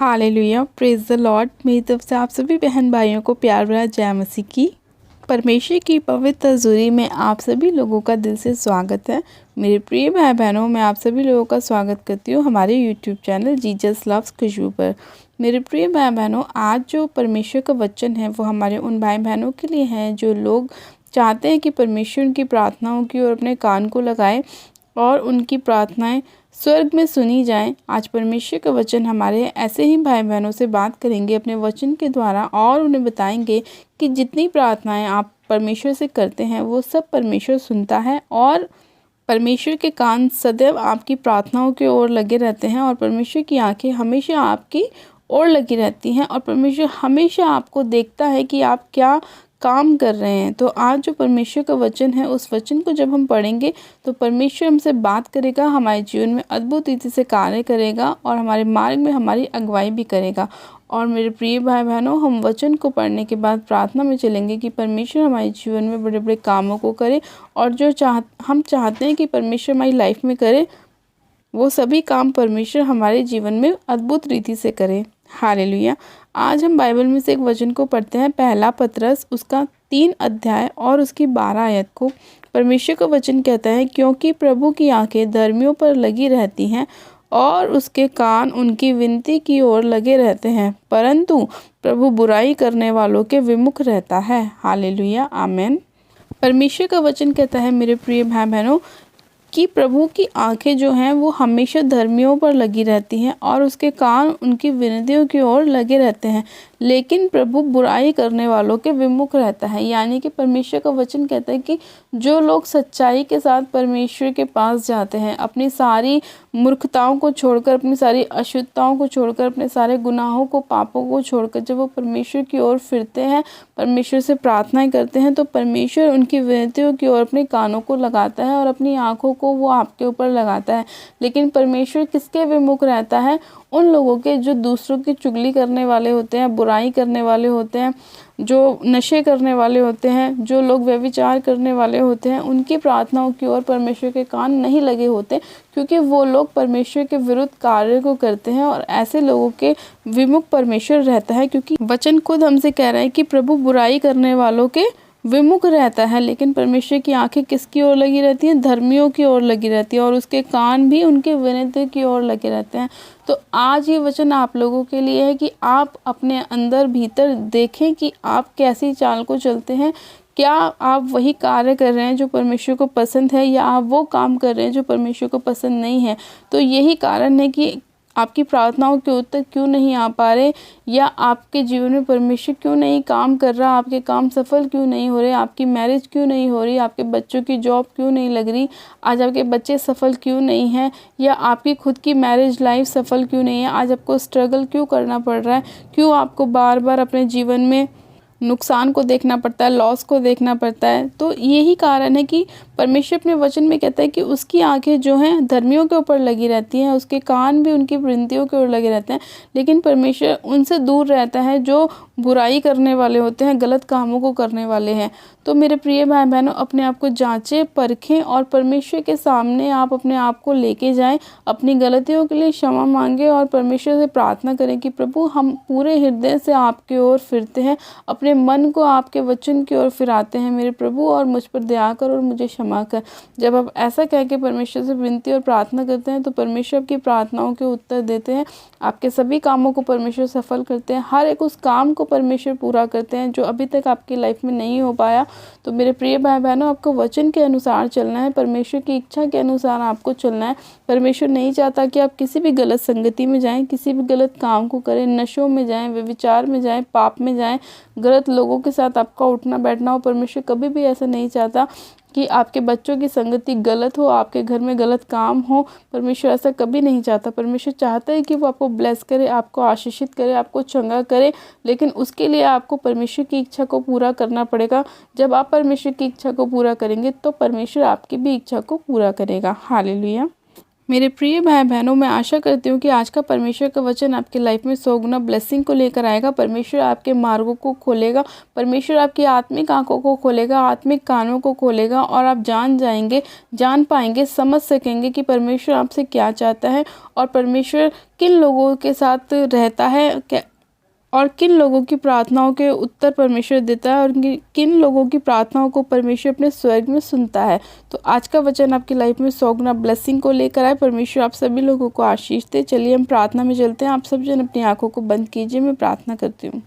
Hallelujah, praise the Lord. मेरी तरफ से आप सभी बहन भाइयों को प्यार भरा जय मसीह की। परमेश्वर की पवित्र हजूरी में आप सभी लोगों का दिल से स्वागत है। मेरे प्रिय भाई बहनों, मैं आप सभी लोगों का स्वागत करती हूँ हमारे यूट्यूब चैनल जीसस लव्स खुशबू पर। मेरे प्रिय भाई बहनों, आज जो परमेश्वर का वचन है वो हमारे उन भाई बहनों के लिए है जो लोग चाहते हैं कि परमेश्वर उनकी प्रार्थनाओं की ओर अपने कान को लगाए और उनकी प्रार्थनाएं स्वर्ग में सुनी जाएं। आज परमेश्वर का वचन हमारे ऐसे ही भाई बहनों से बात करेंगे अपने वचन के द्वारा और उन्हें बताएंगे कि जितनी प्रार्थनाएं आप परमेश्वर से करते हैं वो सब परमेश्वर सुनता है और परमेश्वर के कान सदैव आपकी प्रार्थनाओं की ओर लगे रहते हैं और परमेश्वर की आंखें हमेशा आपकी ओर लगी रहती हैं और परमेश्वर हमेशा आपको देखता है कि आप क्या काम कर रहे हैं। तो आज जो परमेश्वर का वचन है उस वचन को जब हम पढ़ेंगे तो परमेश्वर हमसे बात करेगा, हमारे जीवन में अद्भुत रीति से कार्य करेगा और हमारे मार्ग में हमारी अगुवाई भी करेगा। और मेरे प्रिय भाई बहनों, हम वचन को पढ़ने के बाद प्रार्थना में चलेंगे कि परमेश्वर हमारे जीवन में बड़े बड़े कामों को करे और जो हम चाहते हैं कि परमेश्वर हमारी लाइफ में करे वो सभी काम परमेश्वर हमारे जीवन में अद्भुत रीति से करे। हालेलुया। आज हम बाइबल में से एक वचन को पढ़ते हैं, पहला पतरस उसका 3 अध्याय और उसकी 12 आयत को। परमेश्वर का वचन कहता है, क्योंकि प्रभु की आंखें धर्मियों पर लगी रहती हैं और उसके कान उनकी विनती की ओर लगे रहते हैं, परंतु प्रभु बुराई करने वालों के विमुख रहता है। हालेलुया, आमेन। परमेश्वर का वचन कहता है मेरे प्रिय भाई बहनों कि प्रभु की आंखें जो हैं वो हमेशा धर्मियों पर लगी रहती हैं और उसके कान उनकी विनतियों की ओर लगे रहते हैं, लेकिन प्रभु बुराई करने वालों के विमुख रहता है। यानी कि परमेश्वर का वचन कहता है कि जो लोग सच्चाई के साथ परमेश्वर के पास जाते हैं, अपनी सारी मूर्खताओं को छोड़कर, अपनी सारी अशुद्धताओं को छोड़कर, अपने सारे गुनाहों को, पापों को छोड़कर जब वो परमेश्वर की ओर फिरते हैं, परमेश्वर से प्रार्थनाएं करते हैं, तो परमेश्वर उनकी विनतियों की ओर अपने कानों को लगाता है और अपनी आंखों को वो आपके ऊपर लगाता है। लेकिन परमेश्वर किसके विमुख रहता है? उन लोगों के जो दूसरों की चुगली करने वाले होते हैं, बुराई करने वाले होते हैं, जो नशे करने वाले होते हैं, जो लोग व्यभिचार करने वाले होते हैं, उनकी प्रार्थनाओं की ओर परमेश्वर के कान नहीं लगे होते, क्योंकि वो लोग परमेश्वर के विरुद्ध कार्य को करते हैं और ऐसे लोगों के विमुख परमेश्वर रहता है। क्योंकि वचन खुद हमसे कह रहा है कि प्रभु बुराई करने वालों के विमुख रहता है, लेकिन परमेश्वर की आंखें किसकी ओर लगी रहती हैं? धर्मियों की ओर लगी रहती है और उसके कान भी उनके विनती की ओर लगे रहते हैं। तो आज ये वचन आप लोगों के लिए है कि आप अपने अंदर भीतर देखें कि आप कैसी चाल को चलते हैं। क्या आप वही कार्य कर रहे हैं जो परमेश्वर को पसंद है या आप वो काम कर रहे हैं जो परमेश्वर को पसंद नहीं है? तो यही कारण है कि आपकी प्रार्थनाओं के उत्तर क्यों नहीं आ पा रहे या आपके जीवन में परमेश्वर क्यों नहीं काम कर रहा, आपके काम सफल क्यों नहीं हो रहे, आपकी मैरिज क्यों नहीं हो रही, आपके बच्चों की जॉब क्यों नहीं लग रही, आज आपके बच्चे सफल क्यों नहीं हैं, या आपकी खुद की मैरिज लाइफ सफल क्यों नहीं है, आज आपको स्ट्रगल क्यों करना पड़ रहा है, क्यों आपको बार बार अपने जीवन में नुकसान को देखना पड़ता है, लॉस को देखना पड़ता है? तो यही कारण है कि परमेश्वर अपने वचन में कहता है कि उसकी आंखें जो हैं धर्मियों के ऊपर लगी रहती हैं, उसके कान भी उनकी विनतियों के ओर लगे रहते हैं, लेकिन परमेश्वर उनसे दूर रहता है जो बुराई करने वाले होते हैं, गलत कामों को करने वाले हैं। तो मेरे प्रिय भाई बहनों, अपने आप को जांचें, परखें और परमेश्वर के सामने आप अपने आप को लेके जाएं, अपनी गलतियों के लिए क्षमा मांगे और परमेश्वर से प्रार्थना करें कि प्रभु हम पूरे हृदय से आपकी ओर फिरते हैं, अपने मन को आपके वचन की ओर फिराते हैं मेरे प्रभु, और मुझ पर दया कर और मुझे क्षमा कर। जब आप ऐसा कह के परमेश्वर से विनती और प्रार्थना करते हैं तो परमेश्वर आपकी प्रार्थनाओं के उत्तर देते हैं, आपके सभी कामों को परमेश्वर सफल करते हैं, हर एक उस काम को परमेश्वर पूरा करते हैं जो अभी तक आपकी लाइफ में नहीं हो पाया। तो मेरे प्रिय भाई बहनों, आपको वचन के अनुसार चलना है, परमेश्वर की इच्छा के अनुसार आपको चलना है। परमेश्वर नहीं चाहता कि आप किसी भी गलत संगति में जाएं, किसी भी गलत काम को करें, नशों में जाएं, व्यभिचार में जाएं, पाप में जाएं, गलत लोगों के साथ आपका उठना बैठना हो। परमेश्वर कभी भी ऐसा नहीं चाहता कि आपके बच्चों की संगति गलत हो, आपके घर में गलत काम हो। परमेश्वर ऐसा कभी नहीं चाहता। परमेश्वर चाहता है कि वो आपको ब्लेस करे, आपको आशीषित करे, आपको चंगा करे, लेकिन उसके लिए आपको परमेश्वर की इच्छा को पूरा करना पड़ेगा। जब आप परमेश्वर की इच्छा को पूरा करेंगे तो परमेश्वर आपकी भी इच्छा को पूरा करेगा। हालेलुया। मेरे प्रिय भाई बहनों, मैं आशा करती हूँ कि आज का परमेश्वर का वचन आपकी लाइफ में 100 गुना ब्लेसिंग को लेकर आएगा। परमेश्वर आपके मार्गों को खोलेगा, परमेश्वर आपकी आत्मिक आंखों को खोलेगा, आत्मिक कानों को खोलेगा और आप जान पाएंगे, समझ सकेंगे कि परमेश्वर आपसे क्या चाहता है और परमेश्वर किन लोगों के साथ रहता है और किन लोगों की प्रार्थनाओं के उत्तर परमेश्वर देता है और किन लोगों की प्रार्थनाओं को परमेश्वर अपने स्वर्ग में सुनता है। तो आज का वचन आपकी लाइफ में 100 गुना ब्लेसिंग को लेकर आए। परमेश्वर आप सभी लोगों को आशीष दे। चलिए हम प्रार्थना में चलते हैं। आप सब जन अपनी आंखों को बंद कीजिए, मैं प्रार्थना करती हूँ।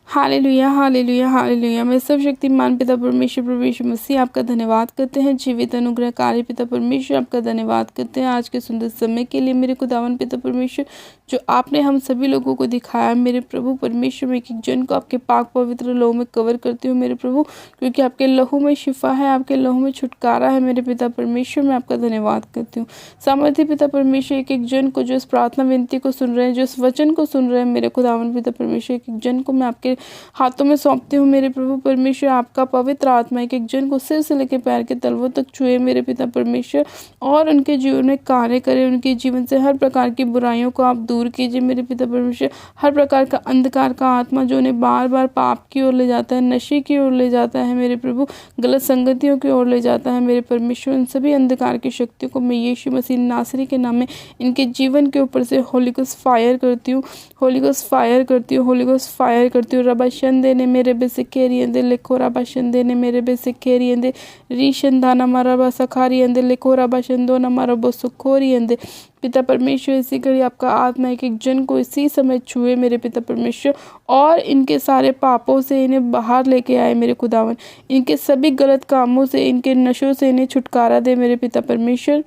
Hallelujah, hallelujah, hallelujah. मैं सब शक्तिमान पिता परमेश्वर प्रभु यीशु मसीह आपका धन्यवाद करते हैं। जीवित अनुग्रहकारी पिता परमेश्वर आपका धन्यवाद करते हैं आज के सुंदर समय के लिए। मेरे खुदावन पिता परमेश्वर, जो आपने हम सभी लोगों को दिखाया, मेरे प्रभु परमेश्वर, मैं एक एक जन को आपके पाक पवित्र लहू में कवर करती हूँ मेरे प्रभु, क्योंकि आपके लहू में शिफा है, आपके लहू में छुटकारा है। मेरे पिता परमेश्वर, मैं आपका धन्यवाद करती हूँ। सामर्थ्य पिता परमेश्वर, एक एक जन को जो इस प्रार्थना विनती को सुन रहे हैं, जो इस वचन को सुन रहे हैं, मेरे खुदावन पिता परमेश्वर, एक एक जन को मैं आपके हाथों में सौंपती हूँ मेरे प्रभु परमेश्वर। आपका पवित्र आत्मा एक एक जन को सिर से लेकर पैर के तलवों तक छुए मेरे पिता परमेश्वर, और उनके जीवन में कार्य करे। उनके जीवन से हर प्रकार की बुराइयों को आप दूर कीजिए मेरे पिता परमेश्वर। हर प्रकार का अंधकार का आत्मा जो उन्हें बार बार पाप की ओर ले जाता है, नशे की ओर ले जाता है मेरे प्रभु, गलत संगतियों की ओर ले जाता है मेरे परमेश्वर, उन सभी अंधकार की शक्तियों को मैं यीशु मसीह नासरी के नाम में इनके जीवन के ऊपर से होली गोस्ट फायर करती हूँ, होली गोस्ट फायर करती हूँ, होली गोस्ट फायर करती हूँ। रबा शंदे ने मेरे बेसे केरियंदे लेको रबा शंदे ने मेरे बेसे केरियंदे रीशंदाना मारा बा सखारियंदे लेको रबा शंदो ना मारा बो सुखोरियंदे। पिता परमेश्वर, इसी घड़ी आपका आत्मा एक एक जन को इसी समय छुए मेरे पिता परमेश्वर, और इनके सारे पापों से इन्हें बाहर लेके आए मेरे खुदावन, इनके सभी गलत कामों से, इनके नशों से इन्हें छुटकारा दे मेरे पिता परमेश्वर।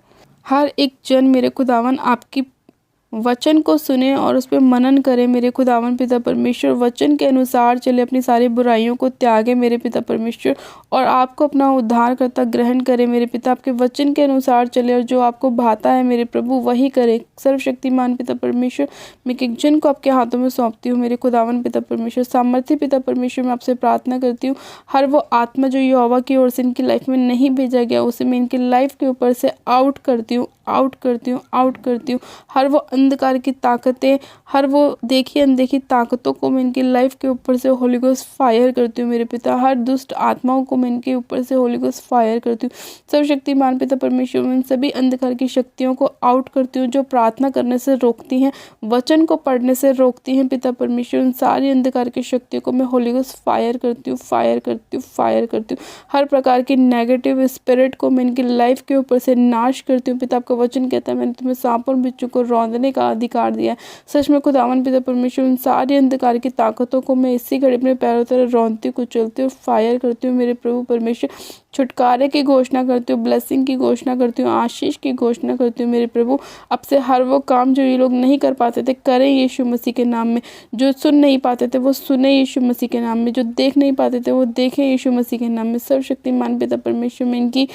हर एक जन मेरे खुदावन आपकी वचन को सुने और उस पर मनन करे मेरे खुदावन पिता परमेश्वर, वचन के अनुसार चले, अपनी सारी बुराइयों को त्यागे मेरे पिता परमेश्वर, और आपको अपना उद्धारकर्ता ग्रहण करे मेरे पिता। आपके वचन के अनुसार चले और जो आपको भाता है मेरे प्रभु वही करे। सर्वशक्तिमान पिता परमेश्वर, मैं एक जन को आपके हाथों में सौंपती हूँ मेरे खुदावन पिता परमेश्वर। सामर्थ्य पिता परमेश्वर, मैं आपसे प्रार्थना करती हूँ, हर वो आत्मा जो यहोवा की ओर से इनकी लाइफ में नहीं भेजा गया, उसे मैं इनकी लाइफ के ऊपर से आउट करती हूँ, आउट करती हूँ, आउट करती हूँ। हर वो अंधकार की ताकतें, हर वो देखी अनदेखी ताकतों को मैं इनकी लाइफ के ऊपर से होली गोस्ट फायर करती हूँ मेरे पिता। हर दुष्ट आत्माओं को मैं इनके ऊपर से होली गोस्ट फायर करती हूँ। सर्वशक्तिमान पिता परमेश्वर, मैं इन सभी अंधकार की शक्तियों को आउट करती हूँ जो प्रार्थना करने से रोकती हैं, वचन को पढ़ने से रोकती हैं पिता परमेश्वर। उन सारी अंधकार की शक्तियों को मैं होली गोस्ट फायर करती हूँ, फायर करती हूँ, फायर करती हूँ। हर प्रकार की नेगेटिव स्पिरिट को मैं इनकी लाइफ के ऊपर से नाश करती हूँ पिता। आपका वचन कहता है, मैंने तुम्हें सांप और बिच्छू को रौंदने का अधिकार दिया है। सच में खुदावन पिता परमेश्वर, उन सारी अंधकार की ताकतों को मैं इसी घड़ी अपने पैरों तरह रौंदती कुचलती हूँ, फायर करती हूँ मेरे प्रभु परमेश्वर। छुटकारे की घोषणा करती हूँ, ब्लेसिंग की घोषणा करती हूँ, आशीष की घोषणा करती हूँ मेरे प्रभु। अब से हर वो काम जो ये लोग नहीं कर पाते थे, करें यीशु मसीह के नाम में। जो सुन नहीं पाते थे वो सुने यीशु मसीह के नाम में, जो देख नहीं पाते थे वो देखें यीशु मसीह के नाम में। सर्वशक्तिमान पिता परमेश्वर, में इनकी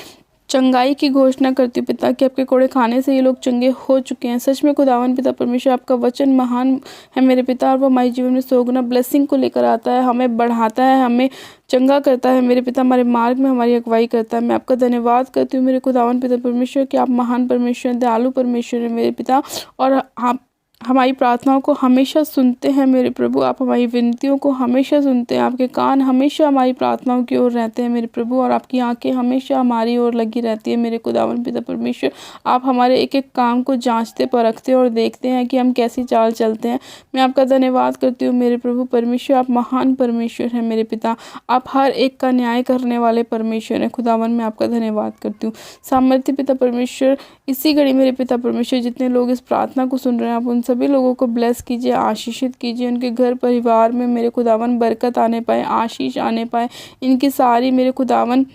चंगाई की घोषणा करती हूँ पिता, कि आपके कोड़े खाने से ये लोग चंगे हो चुके हैं। सच में खुदावन पिता परमेश्वर, आपका वचन महान है मेरे पिता, और वो हमारे जीवन में 100 गुना ब्लेसिंग को लेकर आता है, हमें बढ़ाता है, हमें चंगा करता है मेरे पिता, हमारे मार्ग में हमारी अगुवाई करता है। मैं आपका धन्यवाद करती हूँ मेरे खुदावन पिता परमेश्वर, कि आप महान परमेश्वर, दयालु परमेश्वर है मेरे पिता, और आप हमारी प्रार्थनाओं को हमेशा सुनते हैं मेरे प्रभु। आप हमारी विनतियों को हमेशा सुनते हैं, आपके कान हमेशा हमारी प्रार्थनाओं की ओर रहते हैं मेरे प्रभु, और आपकी आंखें हमेशा हमारी ओर लगी रहती है मेरे खुदावन पिता परमेश्वर। आप हमारे एक एक काम को जांचते परखते और देखते हैं कि हम कैसी चाल चलते हैं। मैं आपका धन्यवाद करती हूँ मेरे प्रभु परमेश्वर, आप महान परमेश्वर हैं मेरे पिता, आप हर एक का न्याय करने वाले परमेश्वर हैं खुदावन। मैं आपका धन्यवाद करती हूँ। सामर्थ्य पिता परमेश्वर, इसी घड़ी मेरे पिता परमेश्वर, जितने लोग इस प्रार्थना को सुन रहे हैं, आप उन सभी लोगों को ब्लेस कीजिए, आशीषित कीजिए। उनके घर परिवार में मेरे खुदावन बरकत आने पाए, आशीष आने पाए। इनकी सारी मेरे खुदावन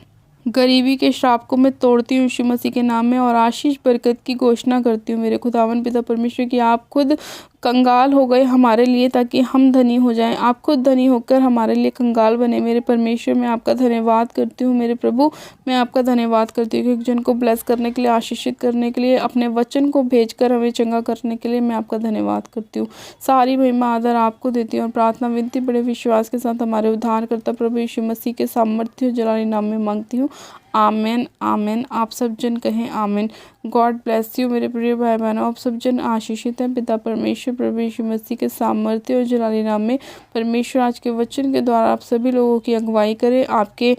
गरीबी के श्राप को मैं तोड़ती हूँ यीशु मसीह के नाम में, और आशीष बरकत की घोषणा करती हूँ मेरे खुदावन पिता परमेश्वर, कि आप खुद कंगाल हो गए हमारे लिए ताकि हम धनी हो जाएं। आप खुद धनी होकर हमारे लिए कंगाल बने मेरे परमेश्वर। मैं आपका धन्यवाद करती हूँ मेरे प्रभु, मैं आपका धन्यवाद करती हूँ कि एक जन को ब्लेस करने के लिए, आशीषित करने के लिए, अपने वचन को भेजकर हमें चंगा करने के लिए मैं आपका धन्यवाद करती हूँ। सारी महिमा आदर आपको देती हूँ, और प्रार्थना विनती बड़े विश्वास के साथ हमारे उद्धारकर्ता प्रभु यीशु मसीह के सामर्थ्य जलाली नाम में मांगती हूँ, आमेन आमेन। आप सब जन कहें आमेन। गॉड ब्लेस यू मेरे प्रिय भाई बहनों। आप सब जन आशीषित हैं पिता परमेश्वर प्रभु यीशु मसीह के सामर्थ्य और जलाली नाम में। परमेश्वर आज के वचन के द्वारा आप सभी लोगों की अगुवाई करे, आपके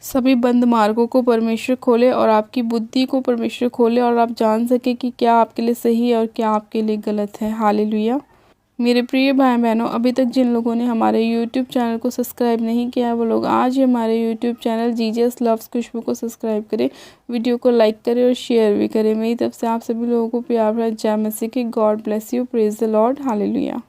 सभी बंद मार्गों को परमेश्वर खोले और आपकी बुद्धि को परमेश्वर खोले और आप जान सके कि क्या आपके लिए सही है और क्या आपके लिए गलत है। हालेलुया। मेरे प्रिय भाई बहनों, अभी तक जिन लोगों ने हमारे YouTube चैनल को सब्सक्राइब नहीं किया है वो लोग आज ही हमारे YouTube चैनल जीजस लव्स खुशबू को सब्सक्राइब करें, वीडियो को लाइक करें और शेयर भी करें। मेरी तरफ से आप सभी लोगों को प्यार भरा जय मसीह की। God bless you. Praise the Lord. Hallelujah.